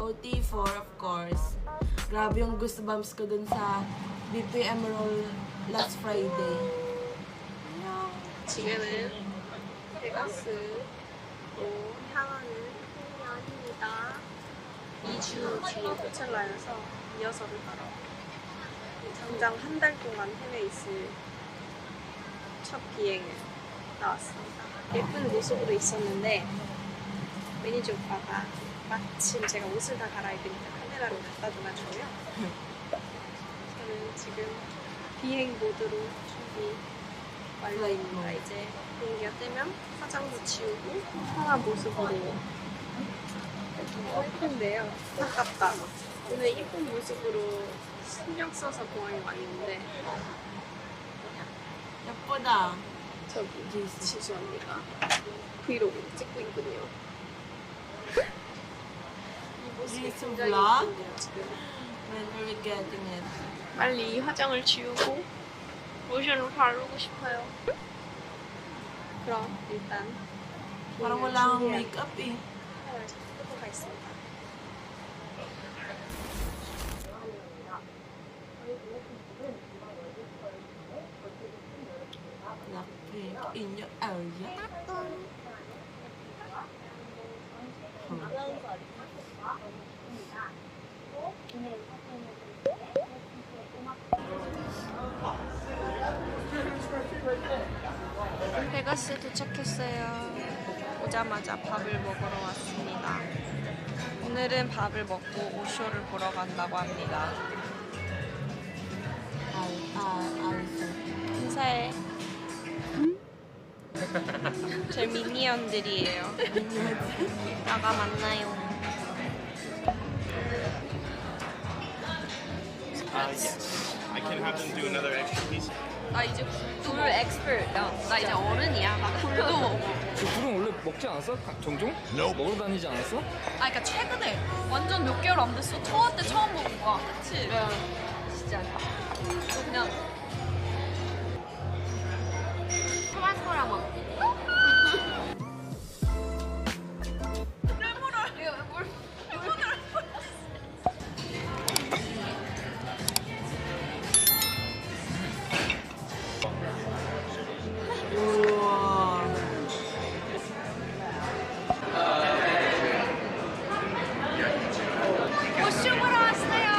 OT4 of course. Grabe yung goosebumps ko dun sa BPM roll last Friday. 지금은 베가스로 향하는 편입니다. 2주 뒤에 코첼라에서 리허설을 하러 당장 한 달 동안 해외에 있을 첫 비행을 나왔습니다. 예쁜 모습으로 있었는데 매니저 오빠가 마침 제가 옷을 다 갈아입으니까 카메라를 갖다 줘가지고요. 저는 지금 비행 모드로 준비 완료입니다. 이제 비행기가 뜨면 화장도 지우고 편한 모습으로 예쁜데요. 아깝다. 오늘 예쁜 모습으로 신경 써서 공항에 왔는데 예쁘다. 저기 지수 언니가 브이로그 찍고 있군요. 이 모습이 지수 굉장히 vlog? 예쁜데요 지금. When are we getting it? 빨리 이 화장을 지우고 로션을 바르고 싶어요. 그럼 일단 Parang wala akong makeup eh. 샤워를 잡고 가겠습니다. Blackpink in your area. 베가스에 도착했어요. 오자마자 밥을 먹으러 왔습니다. 오늘은 밥을 먹고 오쇼를 보러 간다고 합니다. 알았어. 인사해. 제 미니언들이에요. 이따가 만나요. Yes. I can have them do another extra piece. 나 이제 굴 엑스퍼트야. 나 이제 어른이야. 나 굴도 먹어. 굴은 원래 먹지 않았어? 종종? 먹으러 다니지 않았어? 아, 그러니까 최근에 완전 몇 개월 안 됐어. 초아 때 처음 먹은 거야. 그치? 진짜. 너 그냥 토마토랑 먹. 우와. 오쇼 보러 왔어요.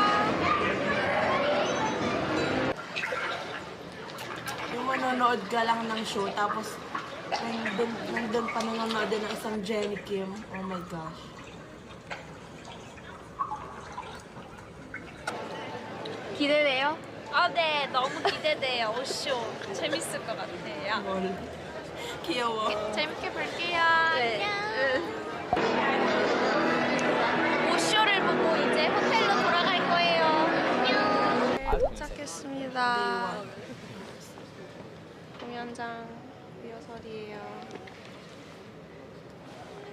Yung manonood ka lang ng show, tapos nandun pa nanonood din ng isang Jenny Kim. Oh my gosh. 기대돼요? 아, 네. 너무 기대돼요. 오쇼. 재밌을 것 같아요. Lol. Kiyawa. 재밌게 볼게요. 네. 오쇼를 보고 이제 호텔로 돌아갈 거예요. 안녕. 도착했습니다. 공연장 리허설이에요.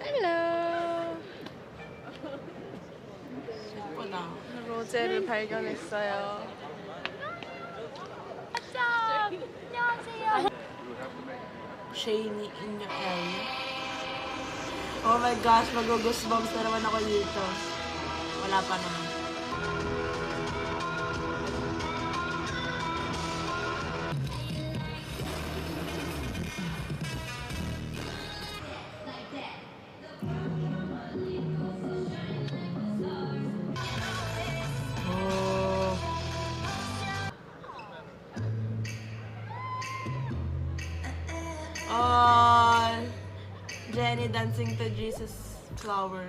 헬로. 예쁘다. 로제를 발견했어요. 안녕하세요. Shiny in your area. Oh my gosh, mag-goosebumps na naman ako dito. Wala pa naman. Oh, Jenny dancing to Jesus Flower.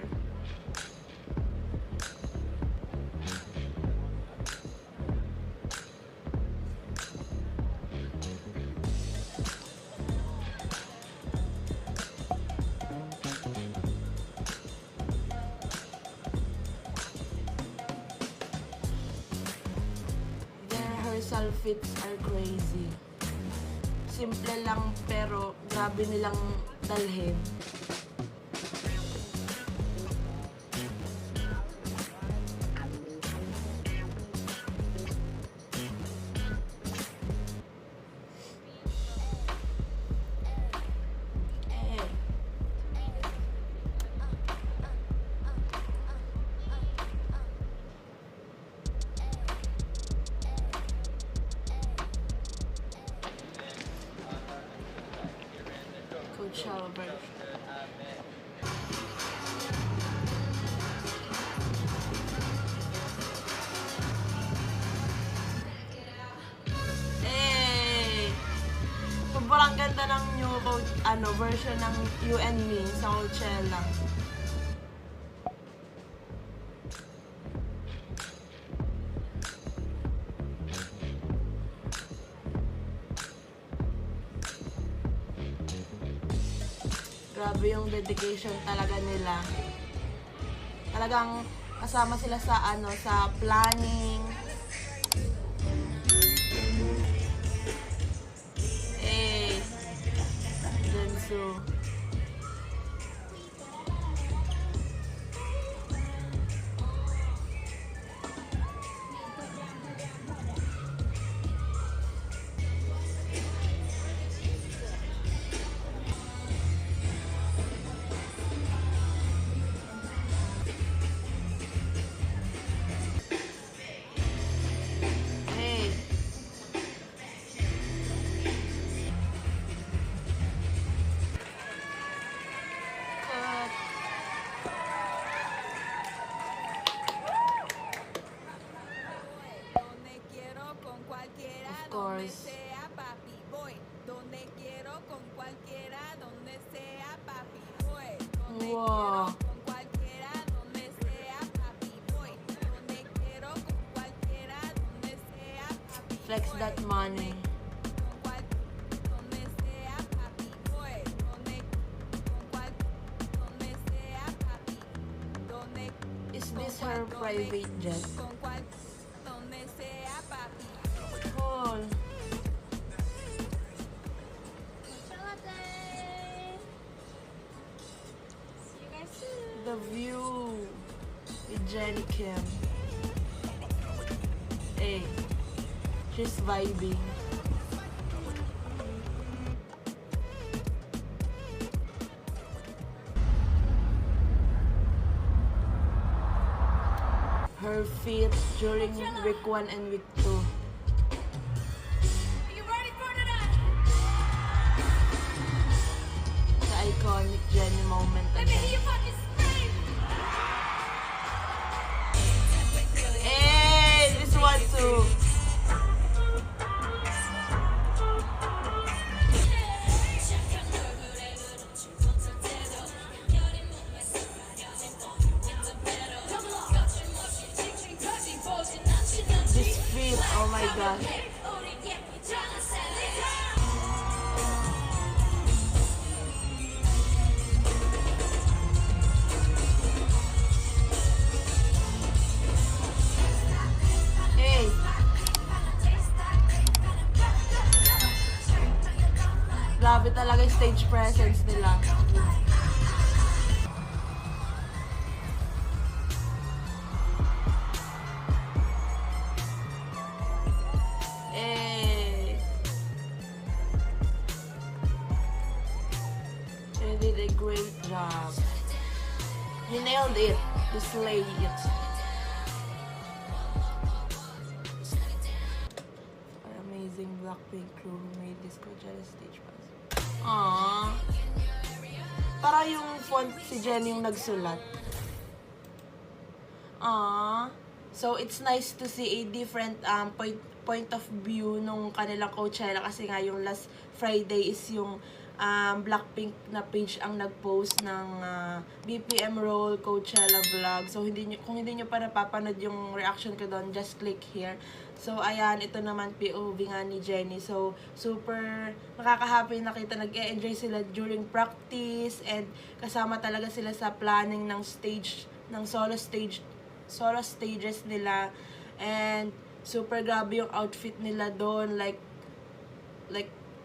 Their rehearsal fits are crazy. Simple lang pero grabe nilang dalhin. official version. Eh, sobrang ganda ng new version ng You and Me sa Coachella. Grabe yung dedication talaga nila. Talagang kasama sila sa sa planning. Denso. Of course. Wow. Flex that money. Is this her private jet? Cool. See you guys soon. The view with Jenny Kim. Hey, she's vibing. Her feet during week 1 and week 2. The iconic Jenny moment again. Hey, this one too. This feet, oh my gosh. Hey. Grabe talaga yung stage presence nila. Hey. You did a great job. You nailed it. You slayed it. Our amazing Blackpink crew who made this Coachella stage pass. Aww. Para yung font si Jenny yung nagsulat. Aww. So, it's nice to see a different point of view nung kanilang Coachella kasi nga yung last Friday is yung Blackpink na page ang nag-post ng BPM Roll Coachella vlog. So, kung hindi nyo pa napapanood yung reaction ko doon, just click here. So, ayan, ito naman POV nga ni Jenny. So, super nakaka-happy nakita nag-e-enjoy sila during practice and kasama talaga sila sa planning ng stage, ng solo stages nila. And super grabe yung outfit nila doon. Like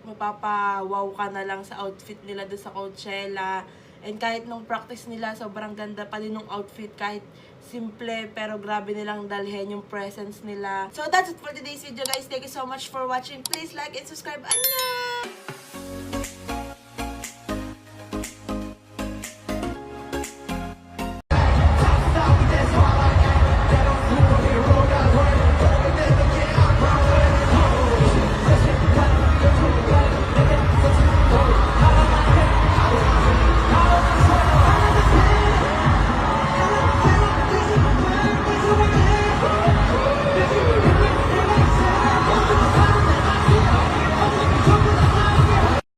mapapa-wow ka na lang sa outfit nila doon sa Coachella. And kahit nung practice nila, sobrang ganda pa din nung outfit. Kahit simple, pero grabe nilang dalhin yung presence nila. So, that's it for today's video, guys. Thank you so much for watching. Please like and subscribe. Annyeong!